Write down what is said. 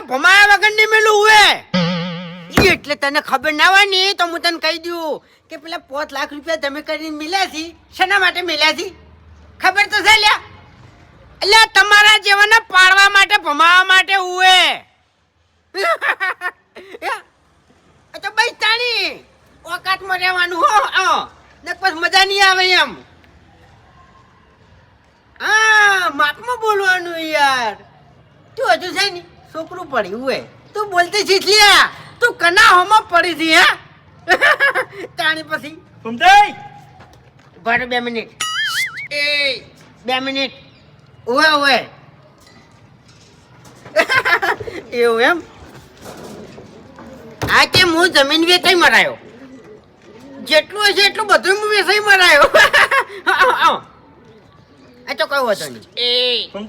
ભમાયા વગર નહીં મેલું હુએ એટલે તને ખબર ના હોય ને તો હું તને કહી દઉં કે પેલા 5 લાખ રૂપિયા તમે કરીને મિલ્યા છે શેના માટે મિલ્યા છે ખબર તો છે લ્યા એટલે તમારા જેવાને પાડવા માટે ભમાવા માટે હુએ તો ભાઈ તાણી ઓકાતમાં રહેવાનું હો ને પછી મજા નહીં આવે એમ હા માપમાં બોલવાનું યાર તું હજુ છે ને છોકરું પડ્યું હોય તું બોલતી શીખ લ્યા તું કના હોમાં પડી હતી હા તાણી પછી સમજાય ભાડે 2 મિનિટ એ 2 મિનિટ ઓવે એવું એમ આ કે હું જમીન વેચાઈ મરાયો જેટલું હશે એટલું બધું હું વેચાઈ મરાયો આ તો કઈ વાંધો નહીં